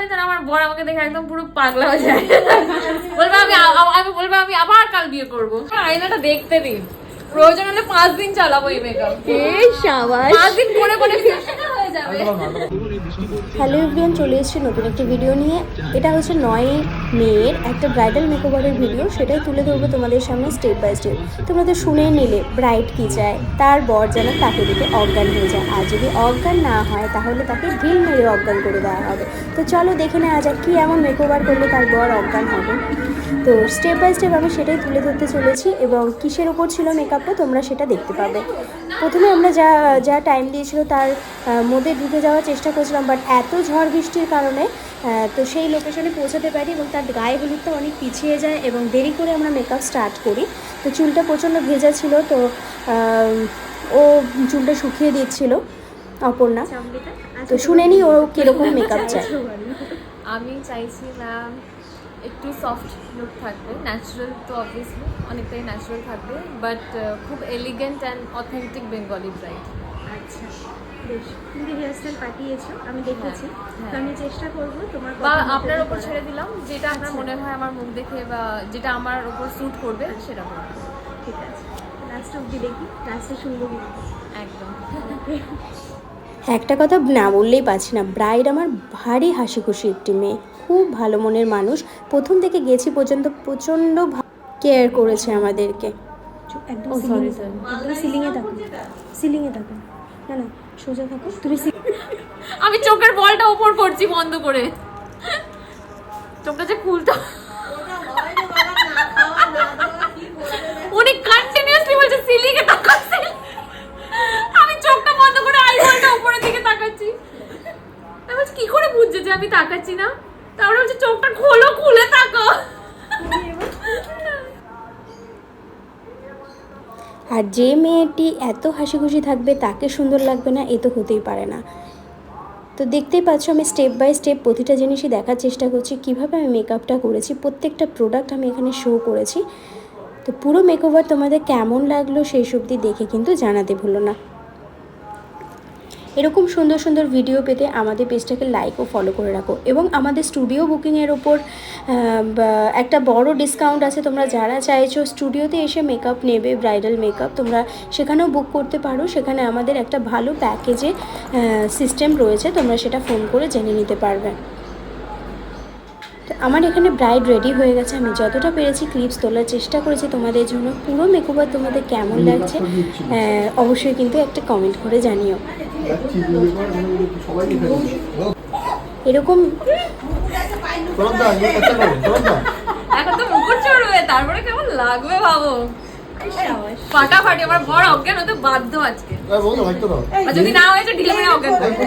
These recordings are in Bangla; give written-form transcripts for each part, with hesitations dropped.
মানে তারা আমার বর আমাকে দেখে একদম পুরো পাগলা হয়ে যায়, বলবো আমি বলবো আমি আবার কাল বিয়ে করবো। আয়নাটা দেখতে দিন, প্রয়োজন হলে 5 দিন চালাবো এই মেকআপ। এই শাবাশ, 5 দিন পরে পরে হয়ে যাবে। হ্যালো এভরিওয়ান, চলে এসেছি নতুন একটা ভিডিও নিয়ে। এটা হচ্ছে 9 মেয়ের একটা ব্রাইডাল মেকওভারের ভিডিও, সেটাই তুলে ধরবো তোমাদের সামনে স্টেপ বাই স্টেপ। তোমরা তো শুনেই নিলে ব্রাইড কী চায়, তার বর যেন তাকে দিতে অজ্ঞান হয়ে যায়, আর যদি অজ্ঞান না হয় তাহলে তাকে ঢিল মেরে অজ্ঞান করে দেওয়া হবে। তো চলো দেখে নেওয়া যাক কী এমন মেকওভার করলে তার বর অজ্ঞান হবে। তো স্টেপ বাই স্টেপ আমি সেটাই তুলে ধরতে চলেছি, এবং কিসের ওপর ছিল মেকআপটা তোমরা সেটা দেখতে পাবে। প্রথমে আমরা যা টাইম দিয়েছিল তার মধ্যে ঢুকে যাওয়ার চেষ্টা করছিলাম, বাট এত ঝড় বৃষ্টির কারণে তো সেই লোকেশনে পৌঁছাতে পারি, এবং তার গায়ে হলুদটা অনেক পিছিয়ে যায় এবং দেরি করে আমরা মেকআপ স্টার্ট করি। তো চুলটা প্রচণ্ড ভেজা ছিল, তো ও চুলটা শুকিয়ে দিচ্ছিল অপর্ণা। তো শুনে নি ও কীরকম মেকআপ চায়। আমি চাইছি ম্যাম একটু সফট লুক থাকবে, ন্যাচারাল তো অবভিয়াসলি অনেকটাই ন্যাচারাল থাকবে, বাট খুব elegant and authentic Bengali bride. আচ্ছা বেশ, তুমি হেয়ার স্টাইল পাঠিয়েছো, আমি দেখেছি। তো আমি চেষ্টা করবো তোমার বা আপনার ওপর ছেড়ে দিলাম, যেটা আপনার মনে হয় আমার মুখ দেখে বা যেটা আমার ওপর স্যুট করবে সেটা করবে। ঠিক আছে, লাস্ট অব্দি দেখি, লাস্টে শুনবো কিন্তু একদম। একটা কথা না বললেই পারছি না, ব্রাইড আমার ভারী হাসি খুশি একটি মেয়ে, খুব ভালো মনের মানুষ। প্রথম থেকে গেছি পর্যন্ত প্রচণ্ড কেয়ার করেছে আমাদেরকে। একদম সিলিংয়ে থাকো, সিলিংয়ে থাকো, না না সোজা থাকো তুমি। আমি চোখের বলটা ওপর করছি বন্ধ করে, চোখটা যে খুলতে উনি কন্টিনিউয়াসলি বলছে সিলিংয়ে তাকাচ্ছি, আমি চোখটা বন্ধ করে আইবলটা উপরের দিকে তাকাচ্ছি। আমি বলছি কি করে বুঝছে যে আমি তাকাচ্ছি না, তারপরে বলছে চোখটা খোলো, খুলে তাকাও। আর যে মেয়েটি এত হাসি খুশি থাকবে তাকে সুন্দর লাগবে না, এ তো হতেই পারে না। তো দেখতেই পাচ্ছ আমি স্টেপ বাই স্টেপ প্রতিটা জিনিসই দেখার চেষ্টা করছি, কীভাবে আমি মেকআপটা করেছি, প্রত্যেকটা প্রোডাক্ট আমি এখানে শো করেছি। তো পুরো মেকওভার তোমাদের কেমন লাগলো সেই সবটি দেখে কিন্তু জানাতে ভুলো না। এরকম সুন্দর সুন্দর ভিডিও পেতে আমাদের পেজটাকে লাইক ও ফলো করে রাখো, এবং আমাদের স্টুডিও বুকিংয়ের ওপর একটা বড় ডিসকাউন্ট আছে। তোমরা যারা চাইছো স্টুডিওতে এসে মেকআপ নেবে, ব্রাইডাল মেকআপ, তোমরা সেখানেও বুক করতে পারো। সেখানে আমাদের একটা ভালো প্যাকেজে সিস্টেম রয়েছে, তোমরা সেটা ফোন করে জেনে নিতে পারবে। তো আমার এখানে ব্রাইড রেডি হয়ে গেছে, আমি যতটা পেরেছি ক্লিপস তোলার চেষ্টা করেছি তোমাদের জন্য। পুরো মেকওভার তোমাদের কেমন লাগছে অবশ্যই কিন্তু একটা কমেন্ট করে জানিও। এরকম এখন তো মুকুট চড়বে, তারপরে কেমন লাগবে ভাবো। ফাটাফাটি আমার বড় অজ্ঞান হতে বাধ্য আজকে, আর যদি না হয়েছে ঢিলে মেরে অজ্ঞান করবে।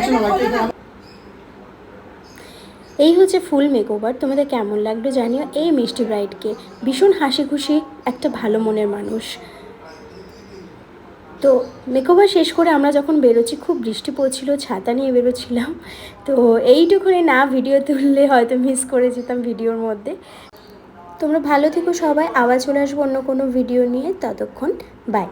এই হচ্ছে ফুল মেকওভার, তোমাদের কেমন লাগলো জানিও। এই মিষ্টি ব্রাইডকে ভীষণ হাসি খুশি একটা ভালো মনের মানুষ। তো মেকওভার শেষ করে আমরা যখন বেরোচ্ছি, খুব বৃষ্টি পড়ছিল, ছাতা নিয়ে বেরোচ্ছিলাম। তো এইটুকুনি না ভিডিও তুললে হয়তো মিস করে যেতাম ভিডিওর মধ্যে। তোমরা ভালো থেকো সবাই, আবার চলে আসবো অন্য কোনো ভিডিও নিয়ে, ততক্ষণ বাই।